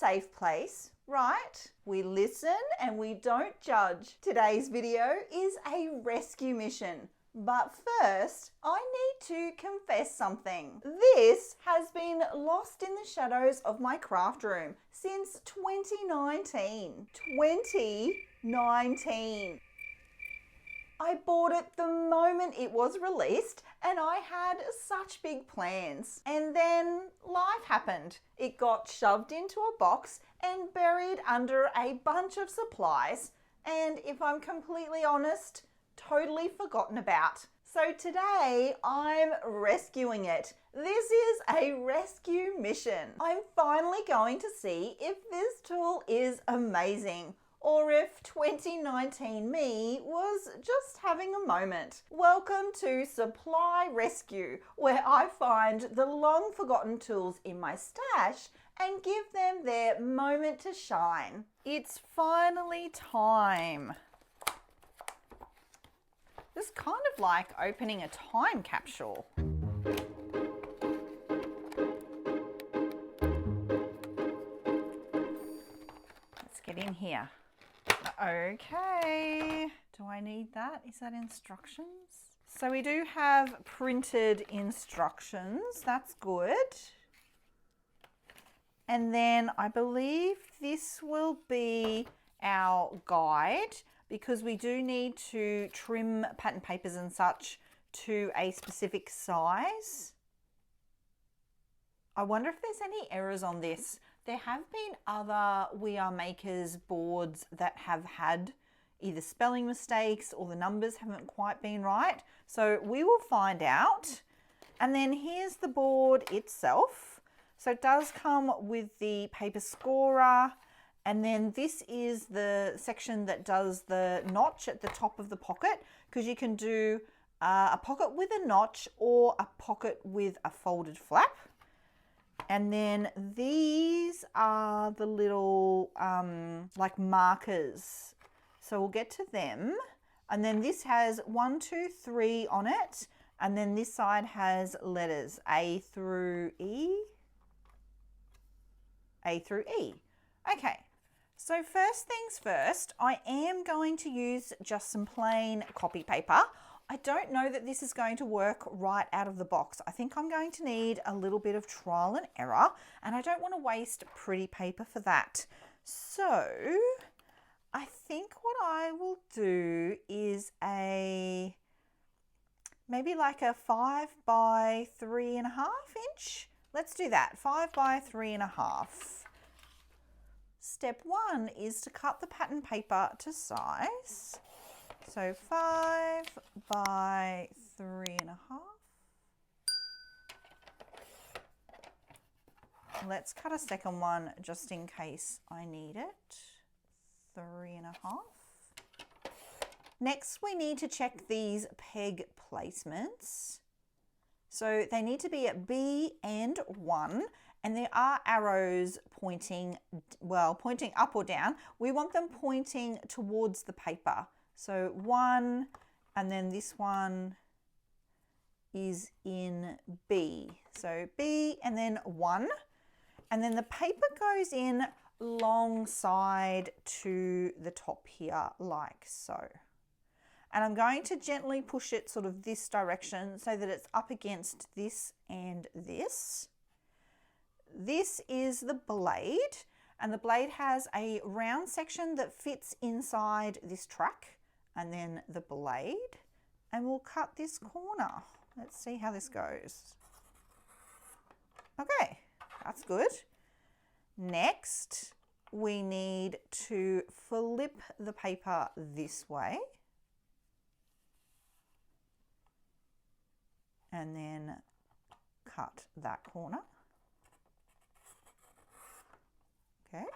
safe place, right? We listen and we don't judge. Today's video is a rescue mission. But first, I need to confess something. This has been lost in the shadows of my craft room since 2019. 2019. I bought it the moment it was released and I had such big plans. And then life happened. It got shoved into a box and buried under a bunch of supplies. And if I'm completely honest, totally forgotten about. So today I'm rescuing it. This is a rescue mission. I'm finally going to see if this tool is amazing, or if 2019 me was just having a moment. Welcome to Supply Rescue, where I find the long forgotten tools in my stash and give them their moment to shine. It's finally time. This is kind of like opening a time capsule. Let's get in here. Okay, do I need that? Is that instructions? So we do have printed instructions, that's good. And then I believe this will be our guide, because we do need to trim pattern papers and such to a specific size. I wonder if there's any errors on this. There have been other We Are Makers boards that have had either spelling mistakes or the numbers haven't quite been right. So we will find out. And then here's the board itself. So it does come with the paper scorer. And then this is the section that does the notch at the top of the pocket, because you can do a pocket with a notch or a pocket with a folded flap. And then these are the little like markers. So we'll get to them. And then this has 1, 2, 3 on it. And then this side has letters A through E. A through E. Okay. So first things first, I am going to use just some plain copy paper. I don't know that this is going to work right out of the box. I think I'm going to need a little bit of trial and error, and I don't want to waste pretty paper for that. So I think what I will do is maybe like a 5 by 3.5 inch. Let's do that, 5 by 3.5. Step 1 is to cut the pattern paper to size. So 5 by 3.5. Let's cut a second one just in case I need it. 3.5. Next, we need to check these peg placements. So they need to be at B and 1. And there are arrows pointing up or down. We want them pointing towards the paper. So 1, and then this one is in B. So B and then 1. And then the paper goes in long side to the top here, like so. And I'm going to gently push it sort of this direction so that it's up against this and this. This is the blade, and the blade has a round section that fits inside this track, and then the blade, and we'll cut this corner. Let's see how this goes. Okay, that's good. Next, we need to flip the paper this way, and then cut that corner. Okay.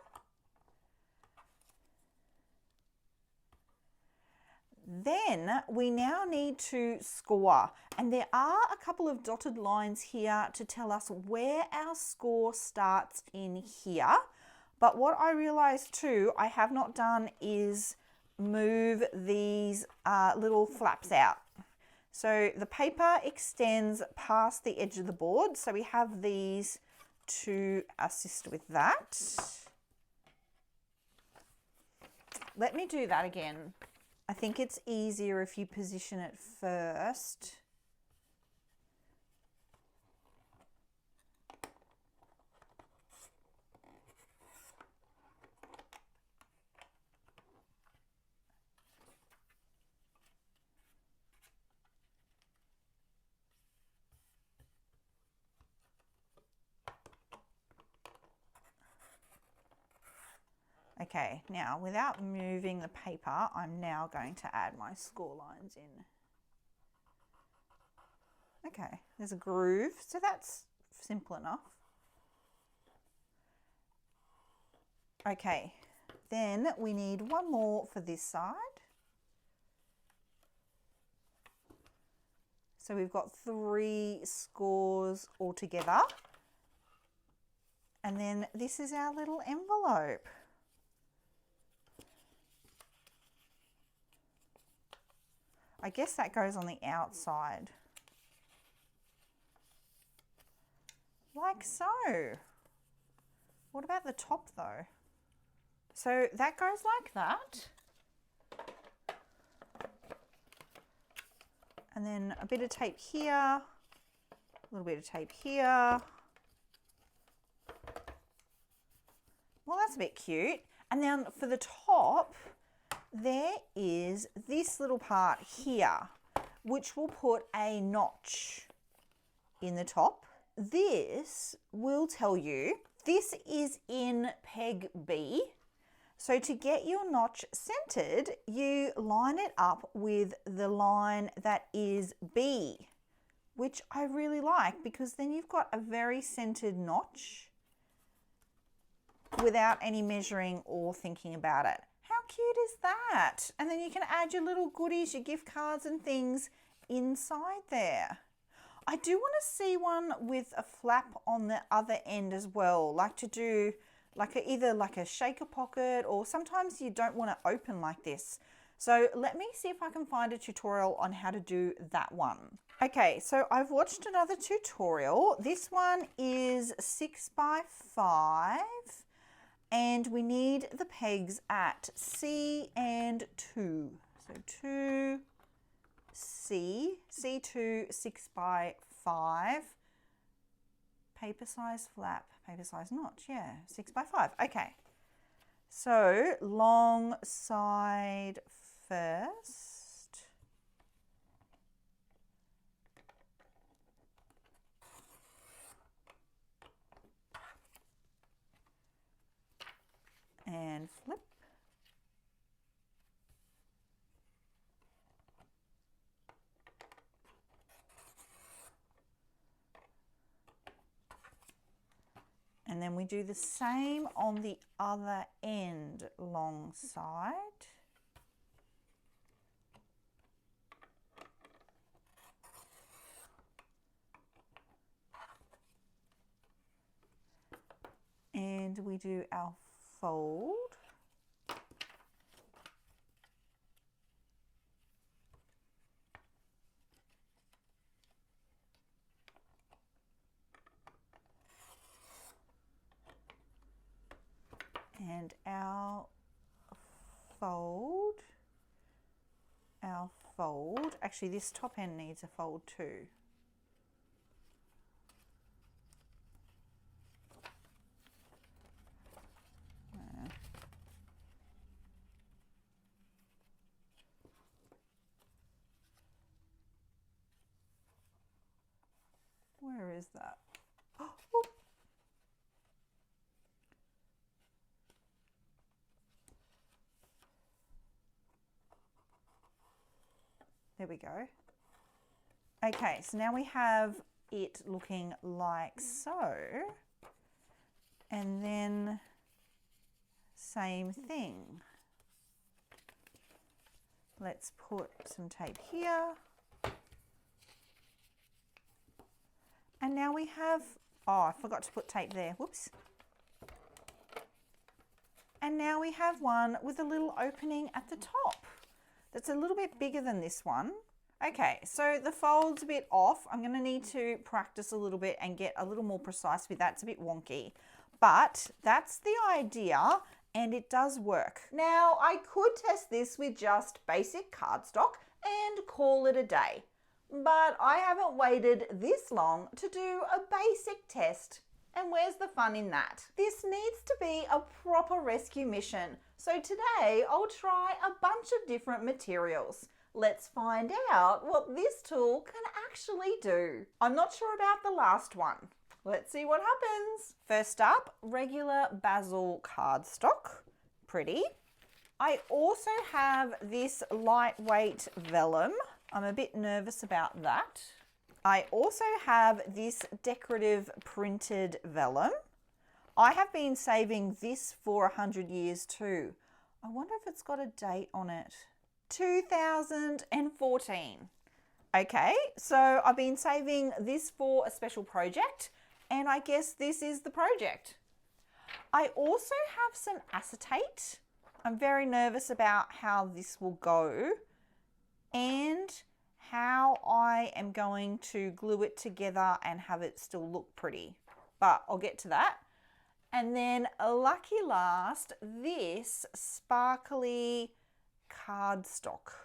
Then we now need to score, and there are a couple of dotted lines here to tell us where our score starts in here. But what I realized too, I have not done is move these little flaps out. So the paper extends past the edge of the board, so we have these to assist with that. let me do that again. I think it's easier if you position it first. Okay, now without moving the paper, I'm now going to add my score lines in. Okay, there's a groove, so that's simple enough. Okay, then we need one more for this side. So we've got 3 scores altogether. And then this is our little envelope. I guess that goes on the outside. Like so. What about the top though? So that goes like that. And then a bit of tape here, a little bit of tape here. Well, that's a bit cute. And then for the top, there is this little part here, which will put a notch in the top. This will tell you this is in peg B. So to get your notch centered, you line it up with the line that is B, which I really like because then you've got a very centered notch without any measuring or thinking about it. How cute is that? And then you can add your little goodies, your gift cards and things inside there. I do want to see one with a flap on the other end as well, like to do like either like a shaker pocket, or sometimes you don't want to open like this. So let me see if I can find a tutorial on how to do that one. Okay, so I've watched another tutorial. This one is 6 by 5. And we need the pegs at C and 2. So 2, C, C2, 6 by 5. Paper size flap, paper size notch, yeah, 6 by 5. Okay, so long side first. And flip. And then we do the same on the other end, long side. And we do our fold. And our fold, actually this top end needs a fold too. Where is that? Oh. There we go. Okay, so now we have it looking like so. And then same thing. Let's put some tape here. And now we have, oh, I forgot to put tape there, whoops. And now we have one with a little opening at the top. That's a little bit bigger than this one. Okay, so the fold's a bit off. I'm going to need to practice a little bit and get a little more precise with that. It's a bit wonky, but that's the idea. and it does work. Now, I could test this with just basic cardstock and call it a day, but I haven't waited this long to do a basic test. And where's the fun in that? This needs to be a proper rescue mission. So today I'll try a bunch of different materials. Let's find out what this tool can actually do. I'm not sure about the last one. Let's see what happens. First up, regular basil cardstock. Pretty. I also have this lightweight vellum. I'm a bit nervous about that. I also have this decorative printed vellum. I have been saving this for 100 years too. I wonder if it's got a date on it. 2014. Okay, so I've been saving this for a special project, and I guess this is the project. I also have some acetate. I'm very nervous about how this will go and how I am going to glue it together and have it still look pretty, but I'll get to that. And then lucky last, this sparkly cardstock.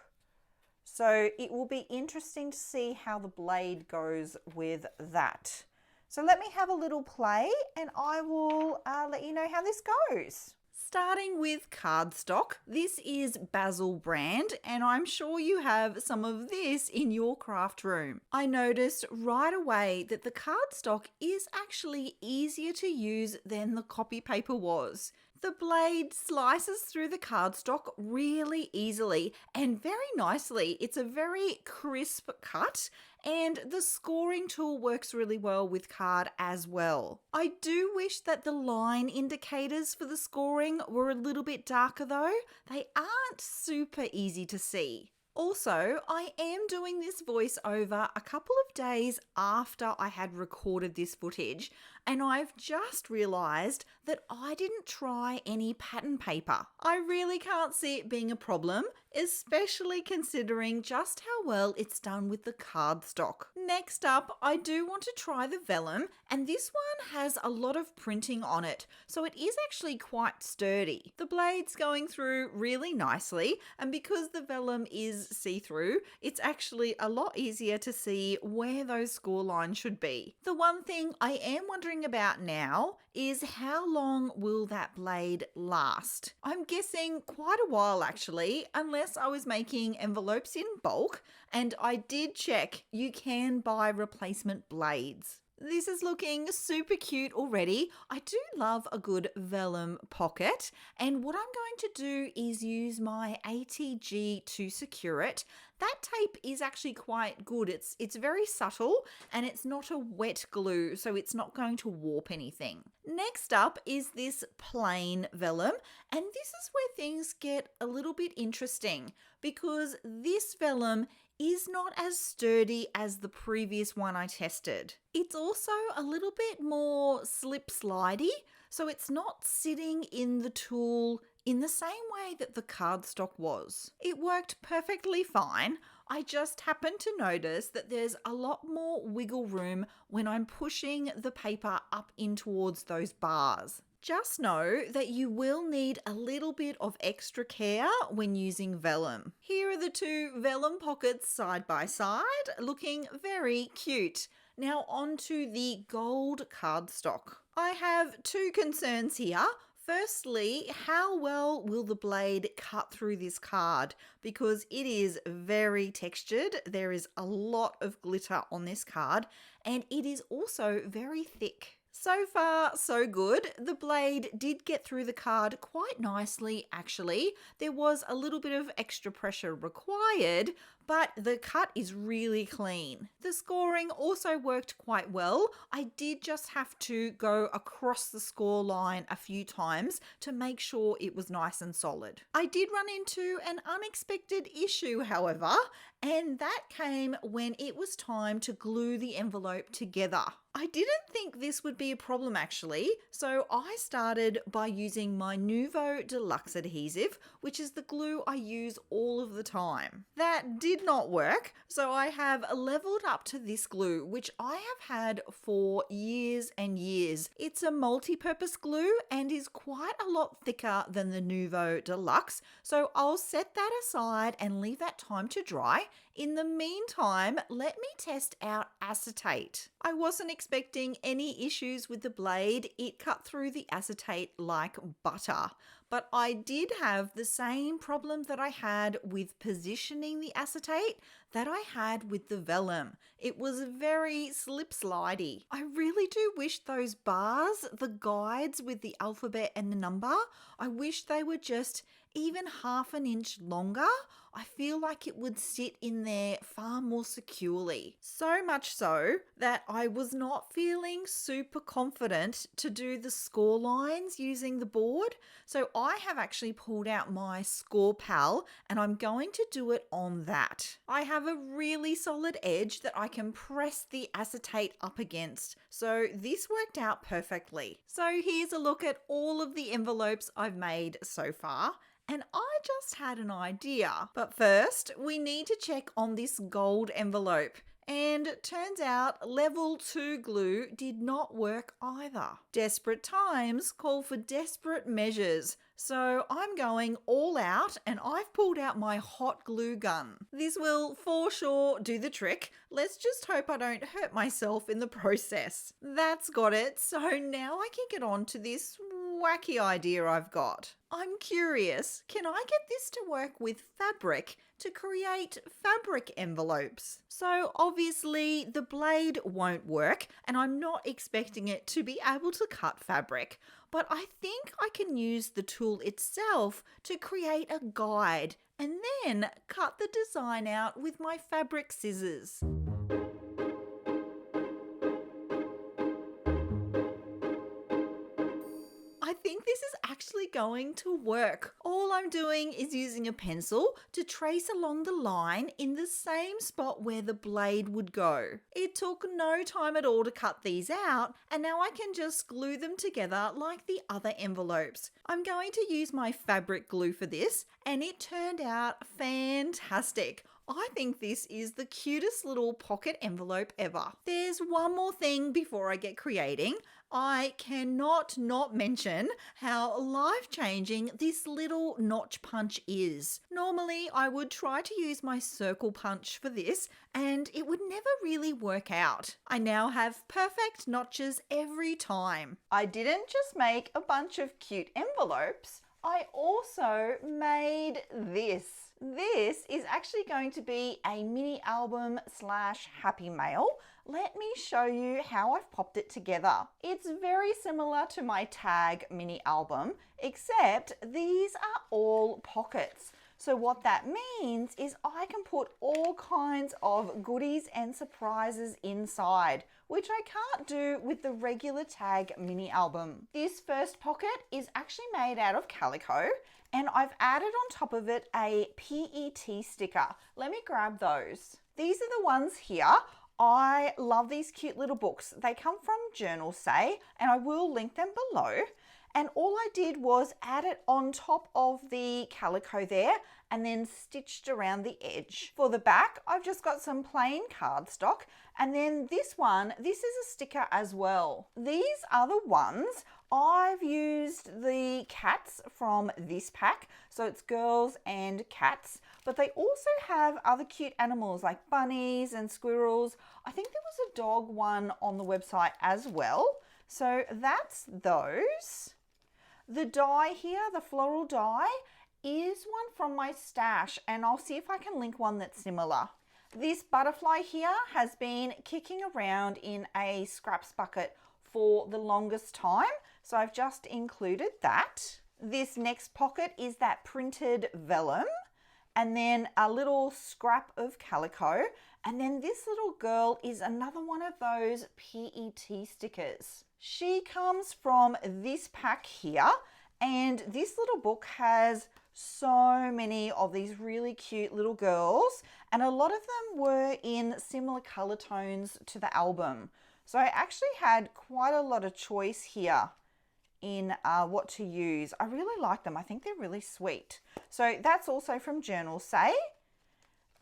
So it will be interesting to see how the blade goes with that. So let me have a little play and I will let you know how this goes. Starting with cardstock, this is Basil brand, and I'm sure you have some of this in your craft room. I noticed right away that the cardstock is actually easier to use than the copy paper was. The blade slices through the cardstock really easily and very nicely. It's a very crisp cut, and the scoring tool works really well with card as well. I do wish that the line indicators for the scoring were a little bit darker though. They aren't super easy to see. Also, I am doing this voiceover a couple of days after I had recorded this footage, and I've just realised that I didn't try any pattern paper. I really can't see it being a problem, especially considering just how well it's done with the cardstock. Next up, I do want to try the vellum, and this one has a lot of printing on it, so it is actually quite sturdy. The blade's going through really nicely, and because the vellum is see-through, it's actually a lot easier to see where those score lines should be. The one thing I am wondering about now is how long will that blade last? I'm guessing quite a while actually, unless I was making envelopes in bulk, and I did check you can buy replacement blades. This is looking super cute already. I do love a good vellum pocket, and what I'm going to do is use my ATG to secure it. That tape is actually quite good. It's very subtle and it's not a wet glue, so it's not going to warp anything. Next up is this plain vellum, and this is where things get a little bit interesting because this vellum is not as sturdy as the previous one I tested. It's also a little bit more slip-slidey, so it's not sitting in the tool in the same way that the cardstock was. It worked perfectly fine. I just happened to notice that there's a lot more wiggle room when I'm pushing the paper up in towards those bars. Just know that you will need a little bit of extra care when using vellum. Here are the two vellum pockets side by side, looking very cute. Now onto the gold cardstock. I have two concerns here. Firstly, how well will the blade cut through this card? Because it is very textured. There is a lot of glitter on this card, and it is also very thick. So far, so good. The blade did get through the card quite nicely, actually. There was a little bit of extra pressure required, but the cut is really clean. The scoring also worked quite well. I did just have to go across the score line a few times to make sure it was nice and solid. I did run into an unexpected issue, however, and that came when it was time to glue the envelope together. I didn't think this would be a problem actually, so I started by using my Nuvo Deluxe adhesive, which is the glue I use all of the time. That did not work, so I have leveled up to this glue, which I have had for years and years. It's a multi-purpose glue and is quite a lot thicker than the Nuvo Deluxe, so I'll set that aside and leave that time to dry. In the meantime, let me test out acetate. I wasn't expecting any issues with the blade. It cut through the acetate like butter. But I did have the same problem that I had with positioning the acetate that I had with the vellum. It was very slip-slidey. I really do wish those bars, the guides with the alphabet and the number, I wish they were just even half an inch longer. I feel like it would sit in there far more securely. So much so that I was not feeling super confident to do the score lines using the board. So I have actually pulled out my score pal and I'm going to do it on that. I have a really solid edge that I can press the acetate up against. So this worked out perfectly. So here's a look at all of the envelopes I've made so far. And I just had an idea. But first, we need to check on this gold envelope. And it turns out level 2 glue did not work either. Desperate times call for desperate measures. So I'm going all out and I've pulled out my hot glue gun. This will for sure do the trick. Let's just hope I don't hurt myself in the process. That's got it. So now I can get on to this wacky idea I've got. I'm curious, can I get this to work with fabric to create fabric envelopes? So obviously the blade won't work and I'm not expecting it to be able to cut fabric, but I think I can use the tool itself to create a guide and then cut the design out with my fabric scissors. I think this is actually going to work. All I'm doing is using a pencil to trace along the line in the same spot where the blade would go. It took no time at all to cut these out, and now I can just glue them together like the other envelopes. I'm going to use my fabric glue for this, and it turned out fantastic. I think this is the cutest little pocket envelope ever. There's one more thing before I get creating. I cannot not mention how life-changing this little notch punch is. Normally, I would try to use my circle punch for this and it would never really work out. I now have perfect notches every time. I didn't just make a bunch of cute envelopes, I also made this. This is actually going to be a mini album / happy mail. Let me show you how I've popped it together. It's very similar to my tag mini album, except these are all pockets. So what that means is I can put all kinds of goodies and surprises inside, which I can't do with the regular tag mini album. This first pocket is actually made out of calico, and I've added on top of it a PET sticker. Let me grab those. These are the ones here. I love these cute little books. They come from Journal Say, and I will link them below. And all I did was add it on top of the calico there and then stitched around the edge. For the back, I've just got some plain cardstock, and then this one, this is a sticker as well. These are the ones. I've used the cats from this pack, so it's girls and cats, but they also have other cute animals like bunnies and squirrels. I think there was a dog one on the website as well. So that's those. The die here, the floral die, is one from my stash, and I'll see if I can link one that's similar. This butterfly here has been kicking around in a scraps bucket for the longest time, so I've just included that. This next pocket is that printed vellum, and then a little scrap of calico, and then this little girl is another one of those PET stickers. She comes from this pack here, and this little book has so many of these really cute little girls, and a lot of them were in similar color tones to the album. So I actually had quite a lot of choice here in what to use. I really like them. I think they're really sweet. So that's also from Journal Say.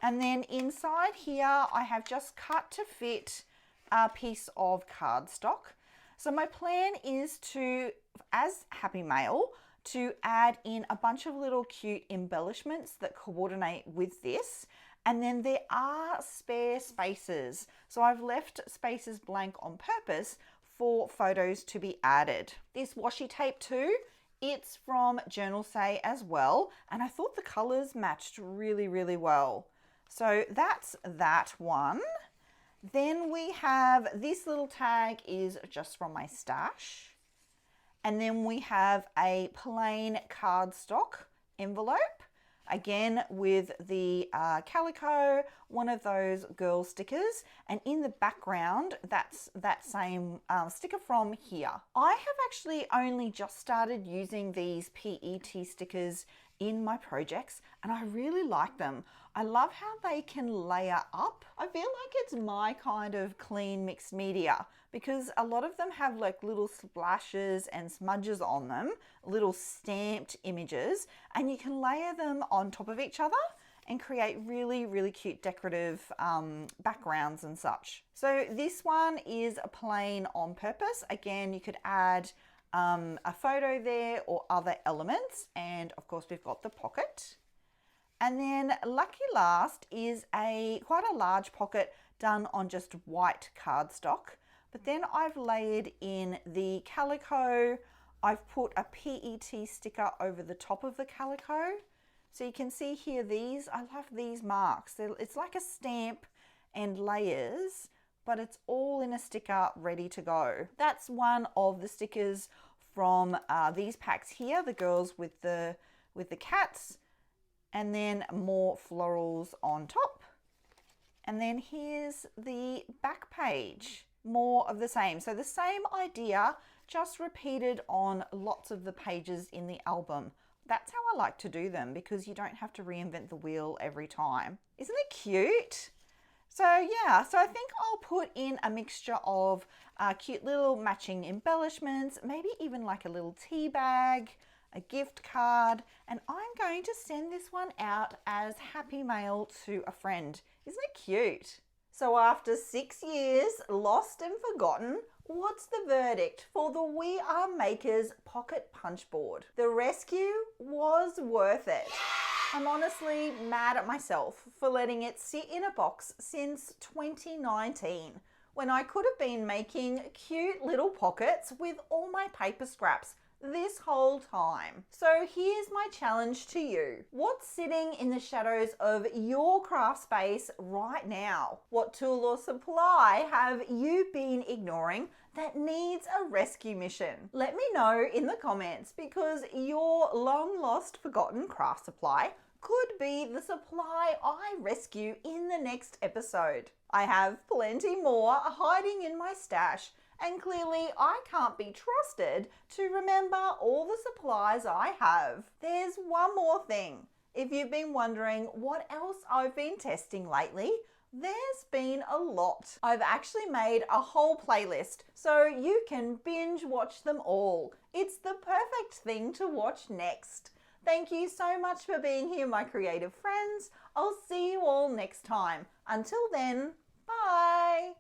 And then inside here, I have just cut to fit a piece of cardstock. So my plan is to, as Happy Mail, to add in a bunch of little cute embellishments that coordinate with this. And then there are spare spaces. So I've left spaces blank on purpose for photos to be added. This washi tape too, it's from Journal Say as well. And I thought the colors matched really, really well. So that's that one. Then we have this little tag is just from my stash. And then we have a plain cardstock envelope, again with the calico, one of those girl stickers. And in the background, that's that same sticker from here. I have actually only just started using these PET stickers in my projects, and I really like them. I love how they can layer up. I feel like it's my kind of clean mixed media, because a lot of them have like little splashes and smudges on them, little stamped images, and you can layer them on top of each other and create really, really cute decorative backgrounds and such. So this one is a plain on purpose. Again, you could add a photo there or other elements, and of course we've got the pocket. And then lucky last is quite a large pocket done on just white cardstock, but then I've layered in the calico. I've put a PET sticker over the top of the calico, so you can see here these, I love these marks. It's like a stamp and layers, but it's all in a sticker ready to go. That's one of the stickers from these packs here, the girls with the cats, and then more florals on top. And then here's the back page, more of the same. So the same idea, just repeated on lots of the pages in the album. That's how I like to do them, because you don't have to reinvent the wheel every time. Isn't it cute? So yeah, so I think I'll put in a mixture of cute little matching embellishments, maybe even like a little tea bag, a gift card, and I'm going to send this one out as Happy Mail to a friend. Isn't it cute? So after 6 years, lost and forgotten, what's the verdict for the We Are Makers pocket punch board? The rescue was worth it. I'm honestly mad at myself for letting it sit in a box since 2019, when I could have been making cute little pockets with all my paper scraps this whole time. So here's my challenge to you. What's sitting in the shadows of your craft space right now? What tool or supply have you been ignoring that needs a rescue mission? Let me know in the comments, because your long lost forgotten craft supply could be the supply I rescue in the next episode. I have plenty more hiding in my stash, and clearly I can't be trusted to remember all the supplies I have. There's one more thing. If you've been wondering what else I've been testing lately, there's been a lot. I've actually made a whole playlist so you can binge watch them all. It's the perfect thing to watch next. Thank you so much for being here, my creative friends. I'll see you all next time. Until then, bye.